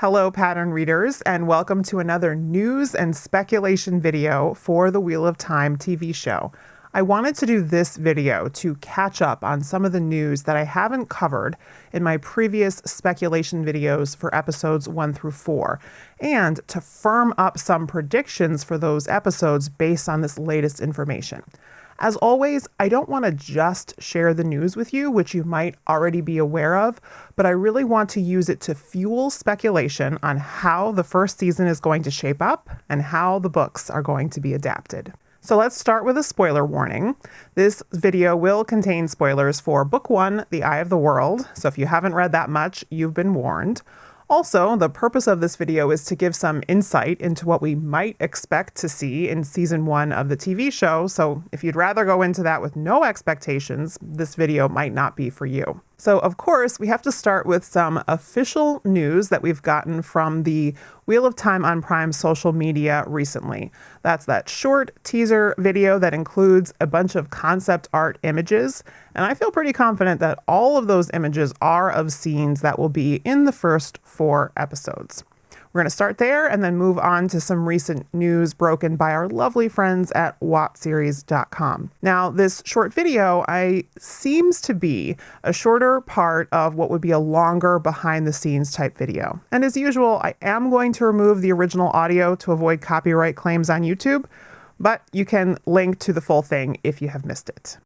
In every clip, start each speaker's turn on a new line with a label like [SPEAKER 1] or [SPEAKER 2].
[SPEAKER 1] Hello, pattern readers, and welcome to another news and speculation video for the Wheel of Time TV show. I wanted to do this video to catch up on some of the news that I haven't covered in my previous speculation videos for episodes 1 through 4, and to firm up some predictions for those episodes based on this latest information. As always, I don't want to just share the news with you, which you might already be aware of, but I really want to use it to fuel speculation on how the first season is going to shape up and how the books are going to be adapted. So let's start with a spoiler warning. This video will contain spoilers for Book 1, The Eye of the World, so if you haven't read that much, you've been warned. Also, the purpose of this video is to give some insight into what we might expect to see in season 1 of the TV show, so if you'd rather go into that with no expectations, this video might not be for you. So, of course, we have to start with some official news that we've gotten from the Wheel of Time on Prime social media recently. That's that short teaser video that includes a bunch of concept art images, and I feel pretty confident that all of those images are of scenes that will be in the first 4 episodes. We're going to start there and then move on to some recent news broken by our lovely friends at WatSeries.com. Now, this short video seems to be a shorter part of what would be a longer behind-the-scenes type video. And as usual, I am going to remove the original audio to avoid copyright claims on YouTube, but you can link to the full thing if you have missed it.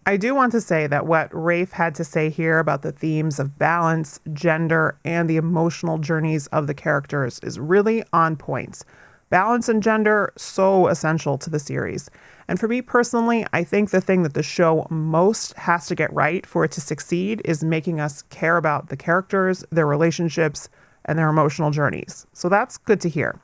[SPEAKER 1] I do want to say that what Rafe had to say here about the themes of balance, gender, and the emotional journeys of the characters is really on point. Balance and gender, so essential to the series. And for me personally, I think the thing that the show most has to get right for it to succeed is making us care about the characters, their relationships, and their emotional journeys. So that's good to hear.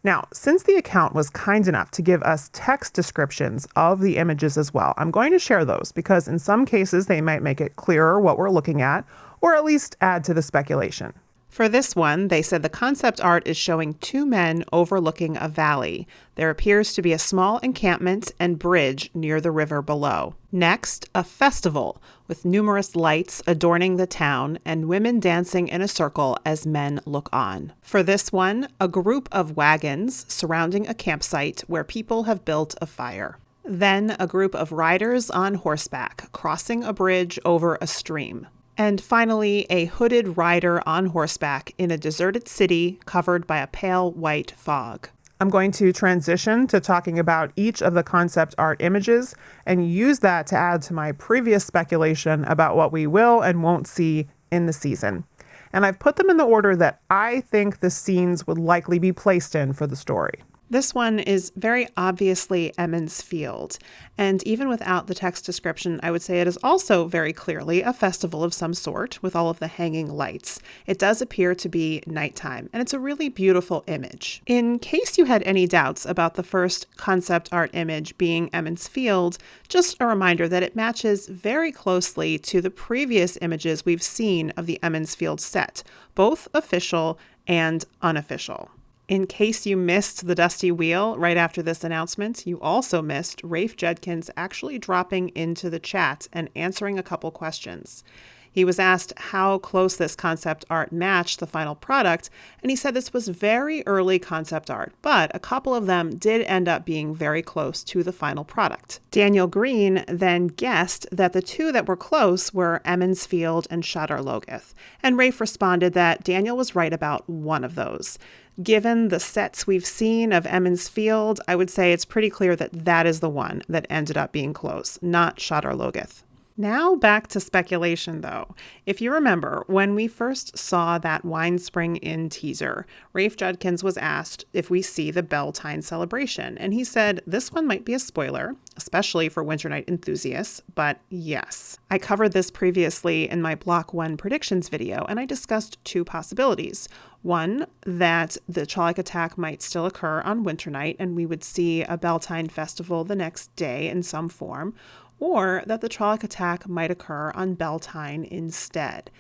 [SPEAKER 1] Now, since the account was kind enough to give us text descriptions of the images as well, I'm going to share those because in some cases they might make it clearer what we're looking at, or at least add to the speculation. For this one, they said the concept art is showing 2 men overlooking a valley. There appears to be a small encampment and bridge near the river below. Next, a festival with numerous lights adorning the town and women dancing in a circle as men look on. For this one, a group of wagons surrounding a campsite where people have built a fire. Then a group of riders on horseback crossing a bridge over a stream. And finally, a hooded rider on horseback in a deserted city covered by a pale white fog. I'm going to transition to talking about each of the concept art images and use that to add to my previous speculation about what we will and won't see in the season. And I've put them in the order that I think the scenes would likely be placed in for the story. This one is very obviously Emond's Field, and even without the text description, I would say it is also very clearly a festival of some sort with all of the hanging lights. It does appear to be nighttime, and it's a really beautiful image. In case you had any doubts about the first concept art image being Emond's Field, just a reminder that it matches very closely to the previous images we've seen of the Emond's Field set, both official and unofficial. In case you missed the Dusty Wheel right after this announcement, you also missed Rafe Judkins actually dropping into the chat and answering a couple questions. He was asked how close this concept art matched the final product, and he said this was very early concept art, but a couple of them did end up being very close to the final product. Daniel Green then guessed that the 2 that were close were Emond's Field and Shadar Logoth, and Rafe responded that Daniel was right about one of those. Given the sets we've seen of Emond's Field, I would say it's pretty clear that that is the one that ended up being close, not Shadar Logoth. Now back to speculation, though. If you remember, when we first saw that Wine Spring Inn teaser, Rafe Judkins was asked if we see the Beltane celebration, and he said this one might be a spoiler, especially for Winter Night enthusiasts, but yes. I covered this previously in my Block 1 predictions video, and I discussed 2 possibilities. One, that the Trolloc attack might still occur on Winter Night, and we would see a Beltane festival the next day in some form, or that the Trolloc attack might occur on Beltane instead.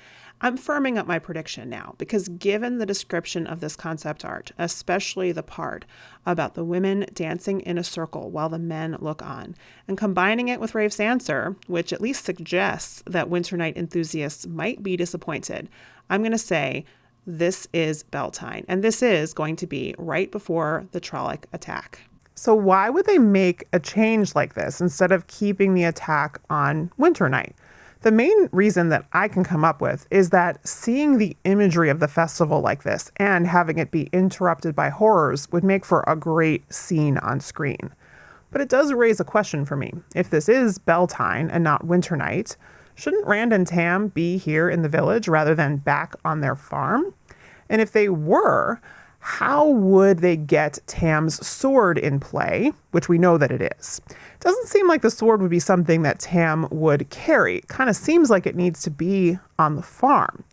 [SPEAKER 2] I'm firming up my prediction now because given the description of this concept art, especially the part about the women dancing in a circle while the men look on, and combining it with Rafe's answer, which at least suggests that Winter enthusiasts might be disappointed, I'm going to say this is Beltane, and this is going to be right before the Trolloc attack.
[SPEAKER 1] So why would they make a change like this instead of keeping the attack on Winter Night? The main reason that I can come up with is that seeing the imagery of the festival like this and having it be interrupted by horrors would make for a great scene on screen. But it does raise a question for me. If this is Beltane and not Winter Night, shouldn't Rand and Tam be here in the village rather than back on their farm? And if they were, how would they get Tam's sword in play, which we know that it is? It doesn't seem like the sword would be something that Tam would carry. It kind of seems like it needs to be on the farm.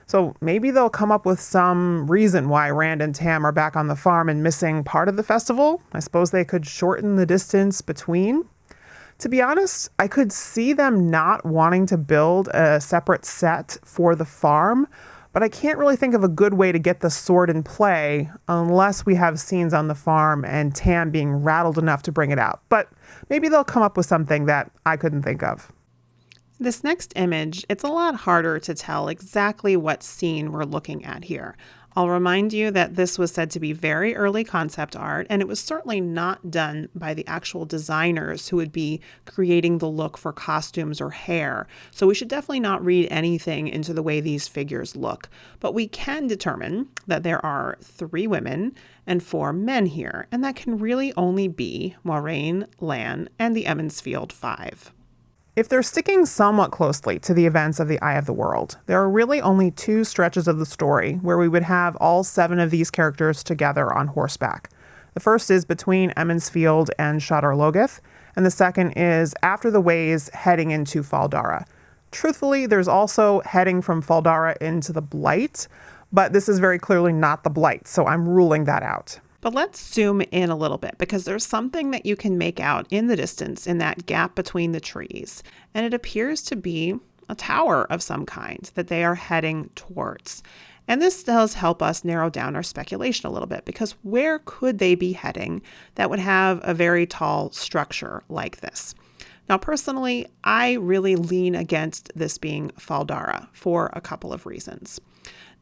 [SPEAKER 1] So maybe they'll come up with some reason why Rand and Tam are back on the farm and missing part of the festival. I suppose they could shorten the distance between. To be honest, I could see them not wanting to build a separate set for the farm, but I can't really think of a good way to get the sword in play unless we have scenes on the farm and Tam being rattled enough to bring it out. But maybe they'll come up with something that I couldn't think of.
[SPEAKER 2] This next image, it's a lot harder to tell exactly what scene we're looking at here. I'll remind you that this was said to be very early concept art, and it was certainly not done by the actual designers who would be creating the look for costumes or hair. So we should definitely not read anything into the way these figures look. But we can determine that there are 3 women and 4 men here, and that can really only be Moiraine, Lan, and the Emmonsfield 5.
[SPEAKER 1] If they're sticking somewhat closely to the events of the Eye of the World, there are really only 2 stretches of the story where we would have all 7 of these characters together on horseback. The first is between Emmonsfield and Shadar Logoth, and the second is after the Ways heading into Fal Dara. Truthfully, there's also heading from Fal Dara into the Blight, but this is very clearly not the Blight, so I'm ruling that out.
[SPEAKER 2] But let's zoom in a little bit because there's something that you can make out in the distance in that gap between the trees. And it appears to be a tower of some kind that they are heading towards. And this does help us narrow down our speculation a little bit because where could they be heading that would have a very tall structure like this? Now, personally, I really lean against this being Fal Dara for a couple of reasons.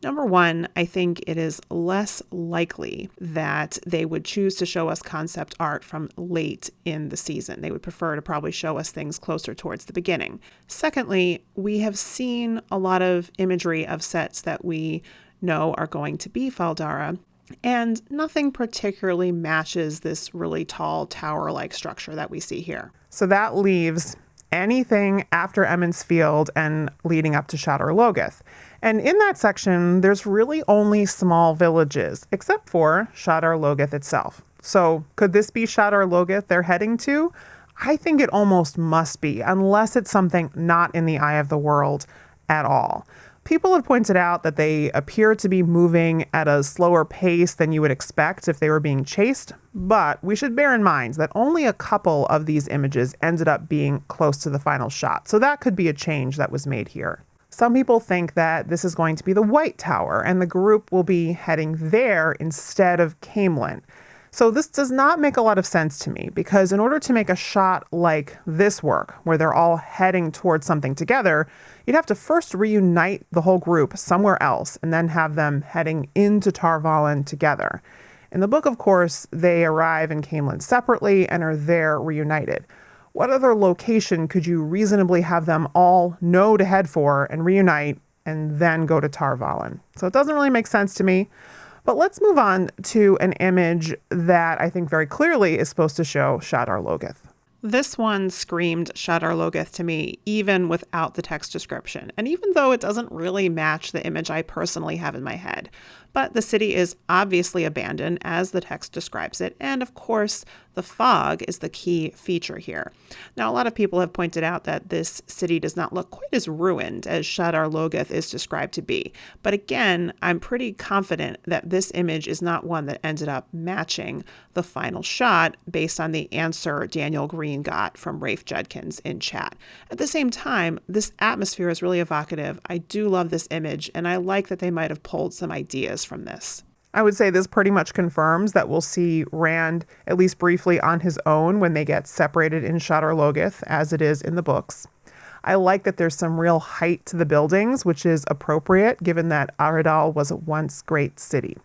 [SPEAKER 2] Number one, I think it is less likely that they would choose to show us concept art from late in the season. They would prefer to probably show us things closer towards the beginning. Secondly, we have seen a lot of imagery of sets that we know are going to be Fal Dara, and nothing particularly matches this really tall tower-like structure that we see here.
[SPEAKER 1] So that leaves anything after Emmonsfield and leading up to Shadar Logoth. And in that section, there's really only small villages, except for Shadar Logoth itself. So could this be Shadar Logoth they're heading to? I think it almost must be, unless it's something not in the Eye of the World at all. People have pointed out that they appear to be moving at a slower pace than you would expect if they were being chased, but we should bear in mind that only a couple of these images ended up being close to the final shot, so that could be a change that was made here. Some people think that this is going to be the White Tower, and the group will be heading there instead of Caemlyn. So this does not make a lot of sense to me, because in order to make a shot like this work, where they're all heading towards something together, you'd have to first reunite the whole group somewhere else, and then have them heading into Tar Valon together. In the book, of course, they arrive in Caemlyn separately and are there reunited. What other location could you reasonably have them all know to head for and reunite and then go to Tar Valon? So it doesn't really make sense to me. But let's move on to an image that I think very clearly is supposed to show Shadar Logoth.
[SPEAKER 2] This one screamed Shadar Logoth to me, even without the text description, and even though it doesn't really match the image I personally have in my head. But the city is obviously abandoned, as the text describes it, and of course, the fog is the key feature here. Now, a lot of people have pointed out that this city does not look quite as ruined as Shadar Logoth is described to be. But again, I'm pretty confident that this image is not one that ended up matching the final shot based on the answer Daniel Green Lorraine got from Rafe Judkins in chat. At the same time, this atmosphere is really evocative. I do love this image, and I like that they might have pulled some ideas from this.
[SPEAKER 1] I would say this pretty much confirms that we'll see Rand, at least briefly, on his own when they get separated in Shadar Logoth, as it is in the books. I like that there's some real height to the buildings, which is appropriate given that Aradal was a once great city.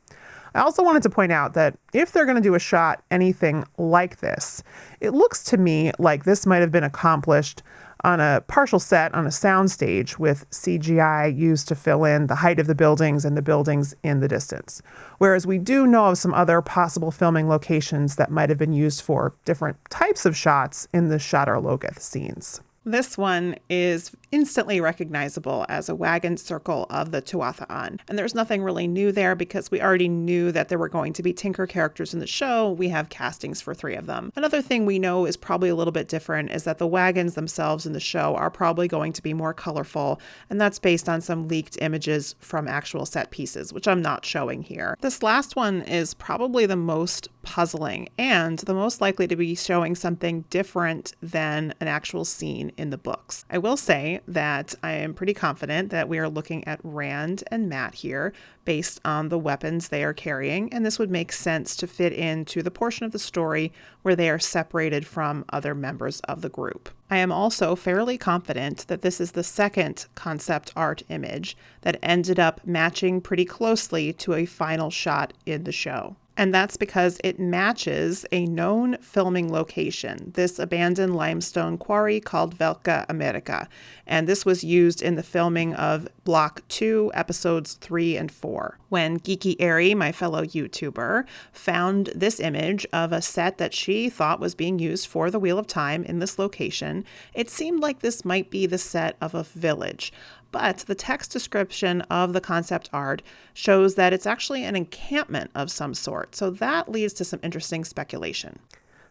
[SPEAKER 1] I also wanted to point out that if they're going to do a shot anything like this, it looks to me like this might have been accomplished on a partial set on a soundstage with CGI used to fill in the height of the buildings and the buildings in the distance. Whereas we do know of some other possible filming locations that might have been used for different types of shots in the Shadar Logoth scenes.
[SPEAKER 2] This one is instantly recognizable as a wagon circle of the Tuatha'an. And there's nothing really new there because we already knew that there were going to be Tinker characters in the show. We have castings for 3 of them. Another thing we know is probably a little bit different is that the wagons themselves in the show are probably going to be more colorful. And that's based on some leaked images from actual set pieces, which I'm not showing here. This last one is probably the most puzzling and the most likely to be showing something different than an actual scene in the books. I will say that I am pretty confident that we are looking at Rand and Mat here based on the weapons they are carrying, and this would make sense to fit into the portion of the story where they are separated from other members of the group. I am also fairly confident that this is the second concept art image that ended up matching pretty closely to a final shot in the show. And that's because it matches a known filming location, this abandoned limestone quarry called Velka America. And this was used in the filming of Block 2, episodes 3 and 4. When Geeky Airy, my fellow YouTuber, found this image of a set that she thought was being used for the Wheel of Time in this location, it seemed like this might be the set of a village. But the text description of the concept art shows that it's actually an encampment of some sort. So that leads to some interesting speculation.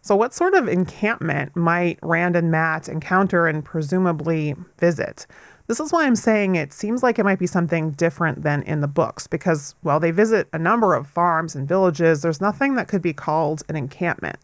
[SPEAKER 1] So what sort of encampment might Rand and Mat encounter and presumably visit? This is why I'm saying it seems like it might be something different than in the books, because while they visit a number of farms and villages, there's nothing that could be called an encampment.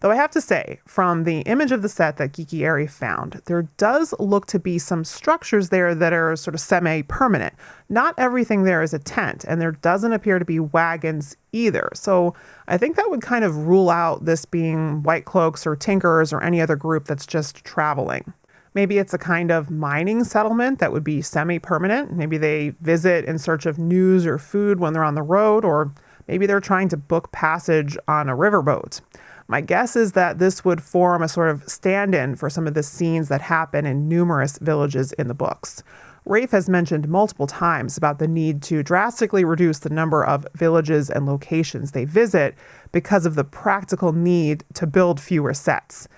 [SPEAKER 1] Though I have to say, from the image of the set that Geeky Airy found, there does look to be some structures there that are sort of semi-permanent. Not everything there is a tent, and there doesn't appear to be wagons either. So I think that would kind of rule out this being White Cloaks or Tinkers or any other group that's just traveling. Maybe it's a kind of mining settlement that would be semi-permanent. Maybe they visit in search of news or food when they're on the road, or maybe they're trying to book passage on a riverboat. My guess is that this would form a sort of stand-in for some of the scenes that happen in numerous villages in the books. Rafe has mentioned multiple times about the need to drastically reduce the number of villages and locations they visit because of the practical need to build fewer sets.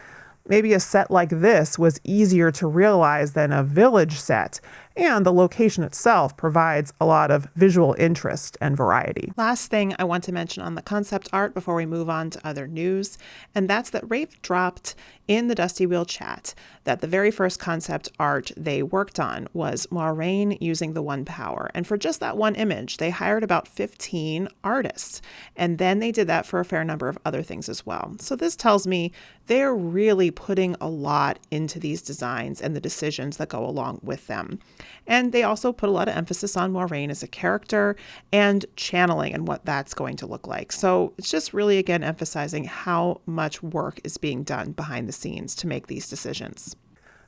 [SPEAKER 1] Maybe a set like this was easier to realize than a village set, and the location itself provides a lot of visual interest and variety.
[SPEAKER 2] Last thing I want to mention on the concept art before we move on to other news, and that's that Rafe dropped in the Dusty Wheel chat that the very first concept art they worked on was Lorraine using the One Power. And for just that one image, they hired about 15 artists. And then they did that for a fair number of other things as well. So this tells me they're really putting a lot into these designs and the decisions that go along with them. And they also put a lot of emphasis on Lorraine as a character and channeling and what that's going to look like. So it's just really, again, emphasizing how much work is being done behind the scenes to make these decisions.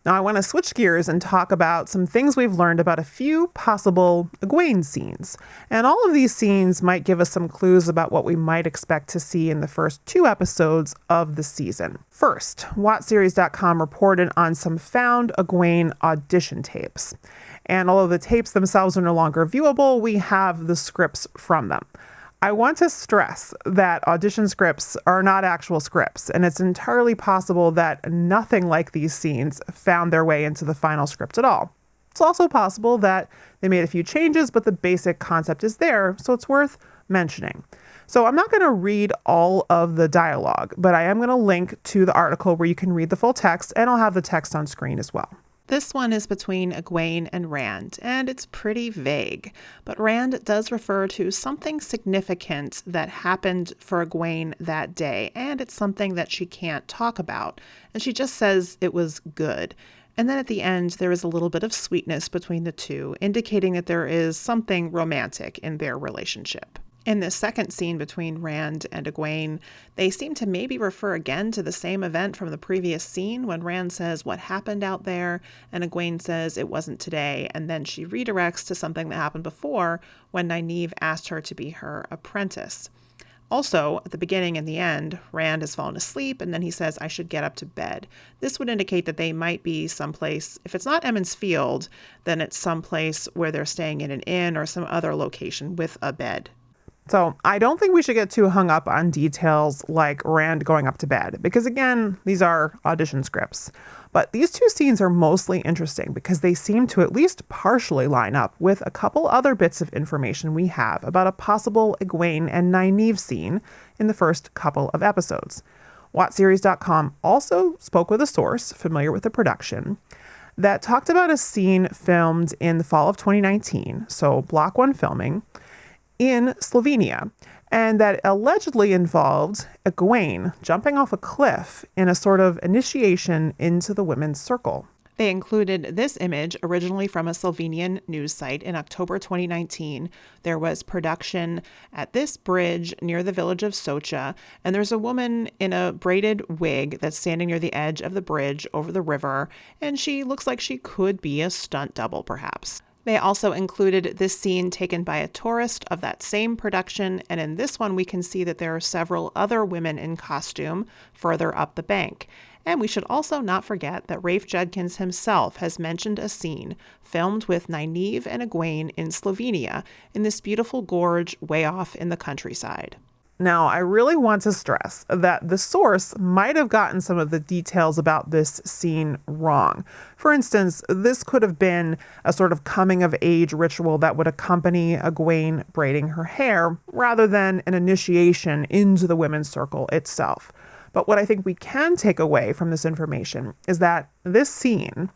[SPEAKER 1] Now I want to switch gears and talk about some things we've learned about a few possible Egwene scenes. And all of these scenes might give us some clues about what we might expect to see in the first 2 episodes of the season. First, WatchSeries.com reported on some found Egwene audition tapes. And although the tapes themselves are no longer viewable, we have the scripts from them. I want to stress that audition scripts are not actual scripts, and it's entirely possible that nothing like these scenes found their way into the final script at all. It's also possible that they made a few changes, but the basic concept is there, so it's worth mentioning. So I'm not going to read all of the dialogue, but I am going to link to the article where you can read the full text, and I'll have the text on screen as well.
[SPEAKER 2] This one is between Egwene and Rand, and it's pretty vague. But Rand does refer to something significant that happened for Egwene that day, and it's something that she can't talk about. And she just says it was good. And then at the end, there is a little bit of sweetness between the two, indicating that there is something romantic in their relationship. In this second scene between Rand and Egwene, they seem to maybe refer again to the same event from the previous scene when Rand says what happened out there and Egwene says it wasn't today, and then she redirects to something that happened before when Nynaeve asked her to be her apprentice. Also, at the beginning and the end, Rand has fallen asleep and then he says, I should get up to bed. This would indicate that they might be someplace, if it's not Emond's Field, then it's someplace where they're staying in an inn or some other location with a bed.
[SPEAKER 1] So I don't think we should get too hung up on details like Rand going up to bed, because again, these are audition scripts. But these two scenes are mostly interesting because they seem to at least partially line up with a couple other bits of information we have about a possible Egwene and Nynaeve scene in the first couple of episodes. WhatSeries.com also spoke with a source familiar with the production that talked about a scene filmed in the fall of 2019, so Block 1 filming, in Slovenia, and that allegedly involved Egwene jumping off a cliff in a sort of initiation into the women's circle.
[SPEAKER 2] They included this image originally from a Slovenian news site in October 2019. There was production at this bridge near the village of Socha, and there's a woman in a braided wig that's standing near the edge of the bridge over the river, and she looks like she could be a stunt double, perhaps. They also included this scene taken by a tourist of that same production, and in this one we can see that there are several other women in costume further up the bank. And we should also not forget that Rafe Judkins himself has mentioned a scene filmed with Nynaeve and Egwene in Slovenia in this beautiful gorge way off in the countryside.
[SPEAKER 1] Now, I really want to stress that the source might have gotten some of the details about this scene wrong. For instance, this could have been a sort of coming-of-age ritual that would accompany Egwene braiding her hair, rather than an initiation into the women's circle itself. But what I think we can take away from this information is that this scene,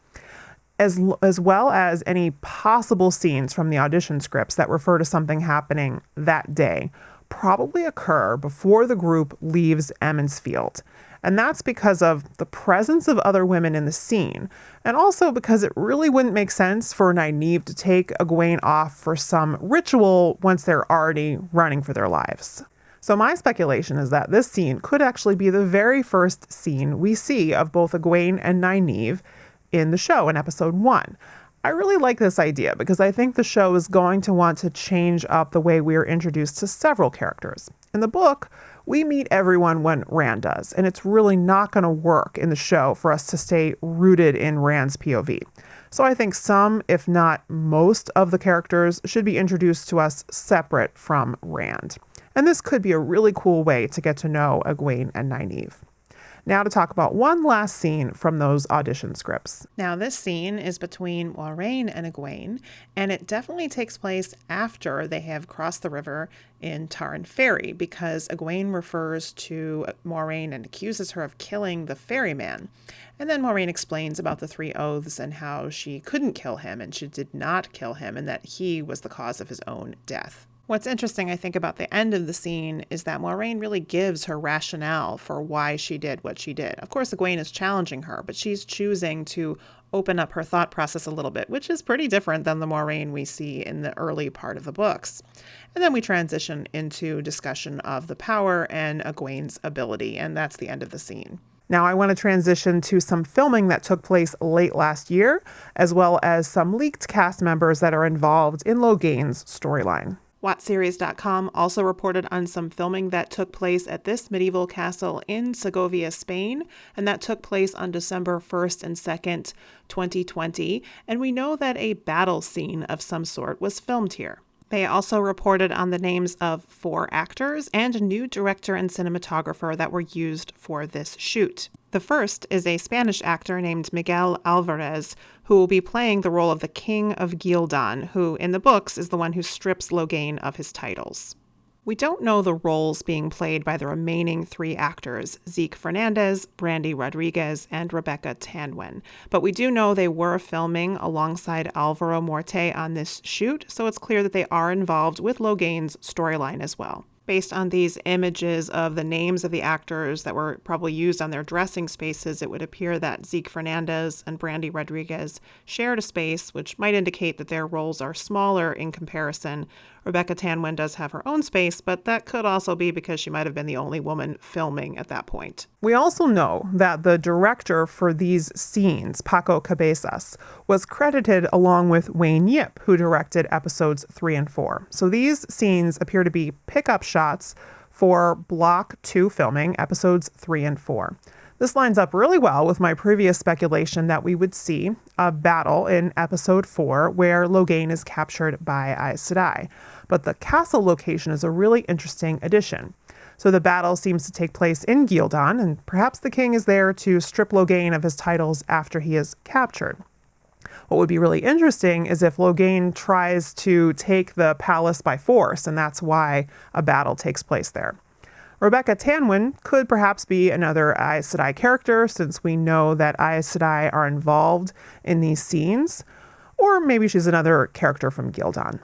[SPEAKER 1] as well as any possible scenes from the audition scripts that refer to something happening that day, probably occur before the group leaves Emond's Field. And that's because of the presence of other women in the scene, and also because it really wouldn't make sense for Nynaeve to take Egwene off for some ritual once they're already running for their lives. So my speculation is that this scene could actually be the very first scene we see of both Egwene and Nynaeve in the show in episode 1. I really like this idea because I think the show is going to want to change up the way we are introduced to several characters. In the book, we meet everyone when Rand does, and it's really not going to work in the show for us to stay rooted in Rand's POV. So I think some, if not most, of the characters should be introduced to us separate from Rand. And this could be a really cool way to get to know Egwene and Nynaeve. Now to talk about one last scene from those audition scripts.
[SPEAKER 2] Now this scene is between Lorraine and Aguain, and it definitely takes place after they have crossed the river in Tarn Ferry, because Egwene refers to Moiraine and accuses her of killing the ferryman. And then Moiraine explains about the 3 oaths and how she couldn't kill him and she did not kill him and that he was the cause of his own death. What's interesting, I think, about the end of the scene is that Moiraine really gives her rationale for why she did what she did. Of course, Egwene is challenging her, but she's choosing to open up her thought process a little bit, which is pretty different than the Moiraine we see in the early part of the books. And then we transition into discussion of the power and Egwene's ability, and that's the end of the scene.
[SPEAKER 1] Now I want to transition to some filming that took place late last year, as well as some leaked cast members that are involved in Loghain's storyline.
[SPEAKER 2] WhatSeries.com also reported on some filming that took place at this medieval castle in Segovia, Spain, and that took place on December 1st and 2nd, 2020, and we know that a battle scene of some sort was filmed here. They also reported on the names of 4 actors and a new director and cinematographer that were used for this shoot. The first is a Spanish actor named Miguel Alvarez, who will be playing the role of the King of Gildan, who in the books is the one who strips Loghain of his titles. We don't know the roles being played by the remaining 3 actors, Zeke Fernandez, Brandy Rodriguez, and Rebecca Tanwin, but we do know they were filming alongside Alvaro Morte on this shoot, so it's clear that they are involved with Loghain's storyline as well. Based on these images of the names of the actors that were probably used on their dressing spaces, it would appear that Zeke Fernandez and Brandy Rodriguez shared a space, which might indicate that their roles are smaller in comparison. Rebecca Tanwin does have her own space, but that could also be because she might have been the only woman filming at that point.
[SPEAKER 1] We also know that the director for these scenes, Paco Cabezas, was credited along with Wayne Yip, who directed episodes 3 and 4. So these scenes appear to be pickup shots for Block 2 filming, episodes 3 and 4. This lines up really well with my previous speculation that we would see a battle in episode 4 where Loghain is captured by Aes Sedai. But the castle location is a really interesting addition. So the battle seems to take place in Gildan, and perhaps the king is there to strip Loghain of his titles after he is captured. What would be really interesting is if Loghain tries to take the palace by force, and that's why a battle takes place there. Rebecca Tanwin could perhaps be another Aes Sedai character, since we know that Aes Sedai are involved in these scenes, or maybe she's another character from Gildan.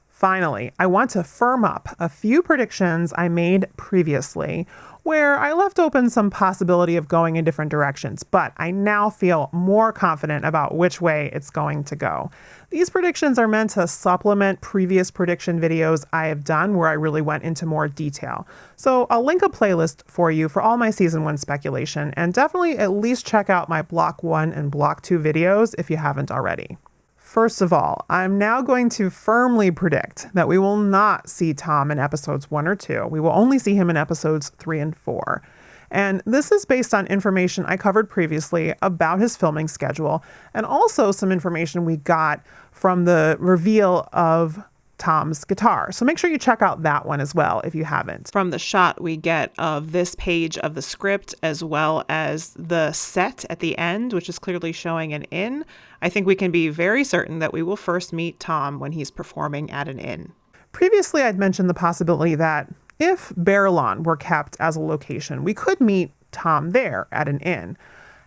[SPEAKER 1] Finally, I want to firm up a few predictions I made previously where I left open some possibility of going in different directions, but I now feel more confident about which way it's going to go. These predictions are meant to supplement previous prediction videos I have done where I really went into more detail. So I'll link a playlist for you for all my season 1 speculation, and definitely at least check out my Block 1 and Block 2 videos if you haven't already. First of all, I'm now going to firmly predict that we will not see Tom in episodes 1 or 2. We will only see him in episodes 3 and 4. And this is based on information I covered previously about his filming schedule, and also some information we got from the reveal of Tom's guitar. So make sure you check out that one as well if you haven't.
[SPEAKER 2] From the shot we get of this page of the script, as well as the set at the end, which is clearly showing an inn, I think we can be very certain that we will first meet Tom when he's performing at an inn.
[SPEAKER 1] Previously, I'd mentioned the possibility that if Baerlon were kept as a location, we could meet Tom there at an inn.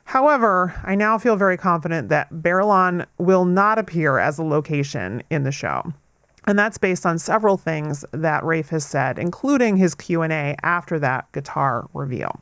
[SPEAKER 1] However, I now feel very confident that Baerlon will not appear as a location in the show. And that's based on several things that Rafe has said, including his Q&A after that guitar reveal.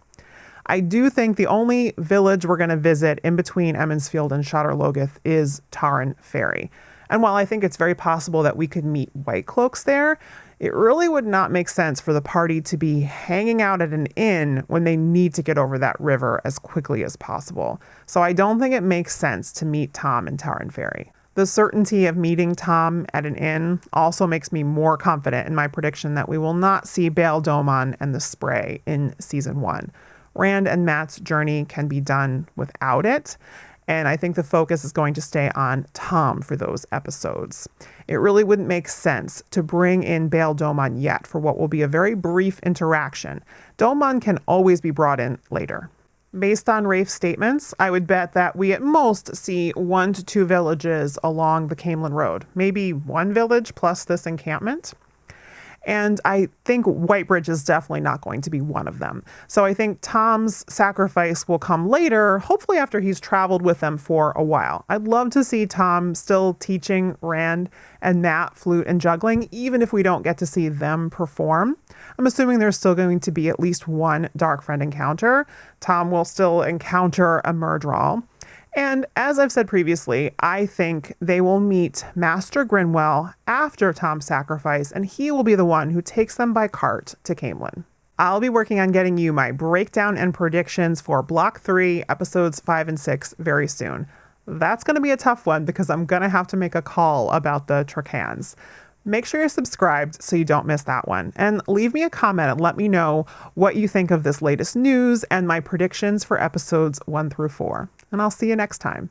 [SPEAKER 1] I do think the only village we're going to visit in between Emmonsfield and Shadar Logoth is Tarn Ferry. And while I think it's very possible that we could meet White Cloaks there, it really would not make sense for the party to be hanging out at an inn when they need to get over that river as quickly as possible. So I don't think it makes sense to meet Tom in Tarn Ferry. The certainty of meeting Tom at an inn also makes me more confident in my prediction that we will not see Bael Domon and the Spray in season 1. Rand and Matt's journey can be done without it, and I think the focus is going to stay on Tom for those episodes. It really wouldn't make sense to bring in Bael Domon yet for what will be a very brief interaction. Domon can always be brought in later. Based on Rafe's statements, I would bet that we at most see 1 to 2 villages along the Camelin Road. Maybe 1 village plus this encampment. And I think Whitebridge is definitely not going to be one of them. So I think Tom's sacrifice will come later, hopefully after he's traveled with them for a while. I'd love to see Tom still teaching Rand and Nat flute and juggling, even if we don't get to see them perform. I'm assuming there's still going to be at least 1 Dark Friend encounter. Tom will still encounter a Myrddraal. And as I've said previously, I think they will meet Master Grinwell after Tom's sacrifice, and he will be the one who takes them by cart to Camelin. I'll be working on getting you my breakdown and predictions for Block 3, episodes 5 and 6 very soon. That's going to be a tough one because I'm going to have to make a call about the Trakans. Make sure you're subscribed so you don't miss that one. And leave me a comment and let me know what you think of this latest news and my predictions for episodes 1 through 4. And I'll see you next time.